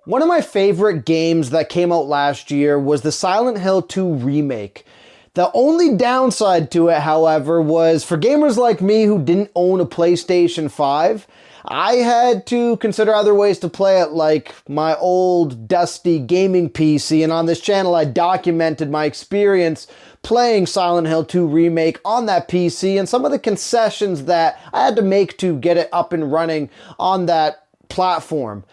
One of my favorite games that came out last year was the Silent Hill 2 Remake. The only downside to it, however, was for gamers like me who didn't own a PlayStation 5, I had to consider other ways to play it, like my old dusty gaming PC, and on this channel I documented my experience playing Silent Hill 2 Remake on that PC and some of the concessions that I had to make to get it up and running on that platform.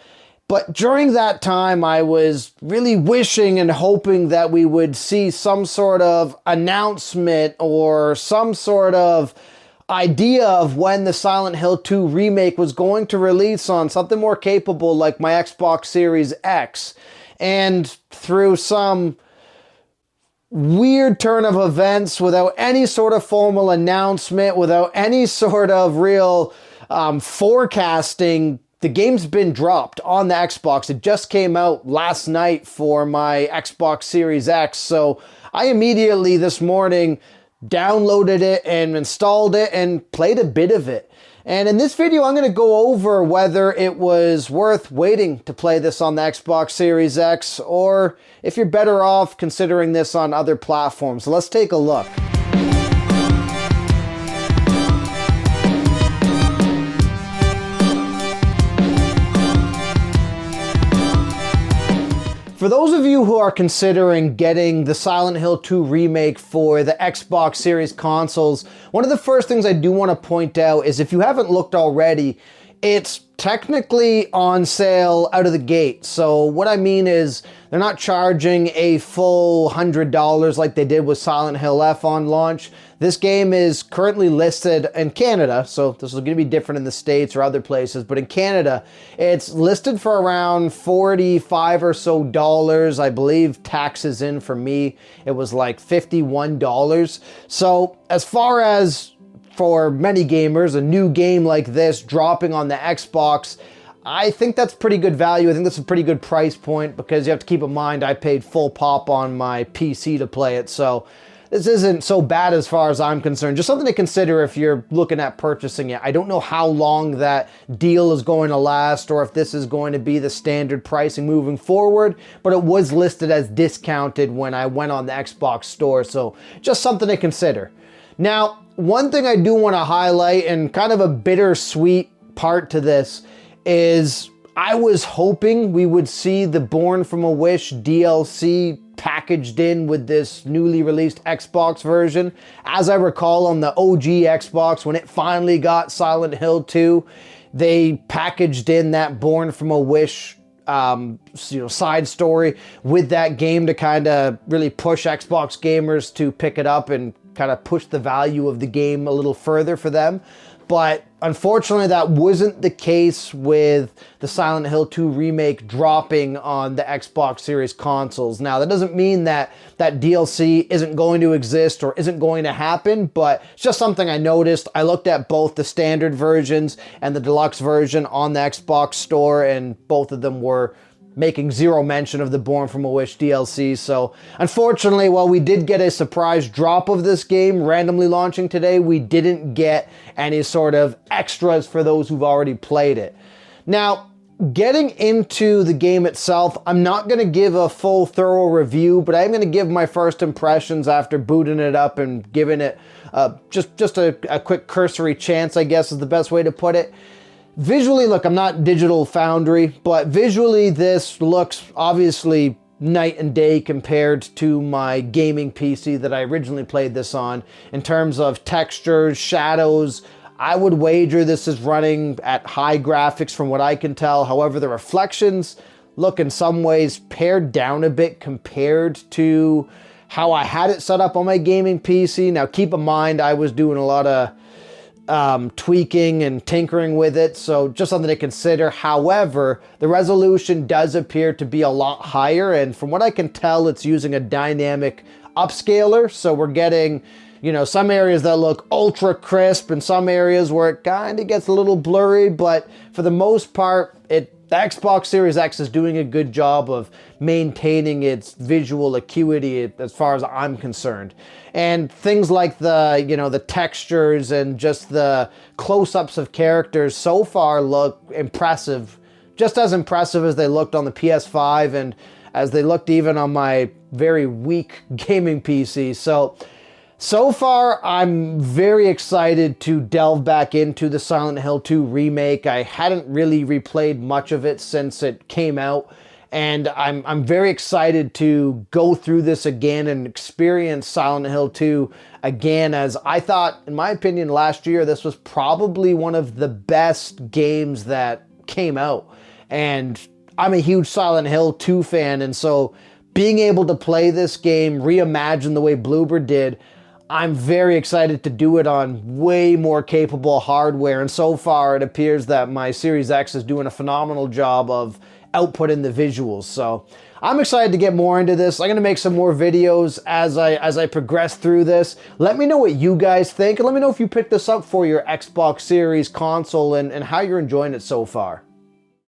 But during that time, I was really wishing and hoping that we would see some sort of announcement or some sort of idea of when the Silent Hill 2 Remake was going to release on something more capable like my Xbox Series X. And through some weird turn of events, without any sort of formal announcement, without any sort of real forecasting, the game's been dropped on the Xbox. It just came out last night for my Xbox Series X. So I immediately this morning downloaded it and installed it and played a bit of it. And in this video, I'm going to go over whether it was worth waiting to play this on the Xbox Series X, or if you're better off considering this on other platforms. So let's take a look. For those of you who are considering getting the Silent Hill 2 Remake for the Xbox Series consoles, one of the first things I do want to point out is if you haven't looked already, it's technically on sale out of the gate. So what I mean is they're not charging a full $100 like they did with Silent Hill F on launch. This game is currently listed in Canada, so this is going to be different in the States or other places, but in Canada, it's listed for around $45 or so. I believe taxes in for me, it was like $51. So as far as for many gamers, a new game like this dropping on the Xbox, I think that's pretty good value. I think that's a pretty good price point because you have to keep in mind I paid full pop on my PC to play it. So this isn't so bad as far as I'm concerned. Just something to consider if you're looking at purchasing it. I don't know how long that deal is going to last or if this is going to be the standard pricing moving forward, but it was listed as discounted when I went on the Xbox store. So just something to consider. Now, one thing I do want to highlight, and kind of a bittersweet part to this, is I was hoping we would see the Born from a Wish DLC packaged in with this newly released Xbox version. As I recall, on the OG Xbox, when it finally got Silent Hill 2, they packaged in that Born from a Wish side story with that game to kind of really push Xbox gamers to pick it up and kind of push the value of the game a little further for them. But unfortunately, that wasn't the case with the Silent Hill 2 Remake dropping on the Xbox Series consoles. Now, that doesn't mean that that DLC isn't going to exist or isn't going to happen, but it's just something I noticed. I looked at both the standard versions and the deluxe version on the Xbox store, and both of them were making zero mention of the Born from a Wish DLC. So unfortunately, while we did get a surprise drop of this game randomly launching today, we didn't get any sort of extras for those who've already played it. Now, getting into the game itself, I'm not going to give a full thorough review, but I'm going to give my first impressions after booting it up and giving it just a quick cursory chance, I guess is the best way to put it. Visually, look, I'm not Digital Foundry, but visually this looks obviously night and day compared to my gaming PC that I originally played this on. In terms of textures, shadows, I would wager this is running at high graphics from what I can tell. However, the reflections look in some ways pared down a bit compared to how I had it set up on my gaming PC. Now, keep in mind, I was doing a lot of tweaking and tinkering with it, so just something to consider. However, the resolution does appear to be a lot higher, and from what I can tell, it's using a dynamic upscaler, so we're getting, you know, some areas that look ultra crisp and some areas where it kind of gets a little blurry, but for the most part, the Xbox Series X is doing a good job of maintaining its visual acuity as far as I'm concerned. And things like the textures and just the close-ups of characters so far look impressive just as impressive as they looked on the PS5 and as they looked even on my very weak gaming PC. So far, I'm very excited to delve back into the Silent Hill 2 remake. I hadn't really replayed much of it since it came out, and I'm very excited to go through this again and experience Silent Hill 2 again, as I thought, in my opinion, last year, this was probably one of the best games that came out. And I'm a huge Silent Hill 2 fan, and so being able to play this game, reimagine the way Bloober did, I'm very excited to do it on way more capable hardware, and so far it appears that my Series X is doing a phenomenal job of outputting the visuals. So I'm excited to get more into this. I'm going to make some more videos as I progress through this. Let me know what you guys think, and let me know if you picked this up for your Xbox Series console and how you're enjoying it so far.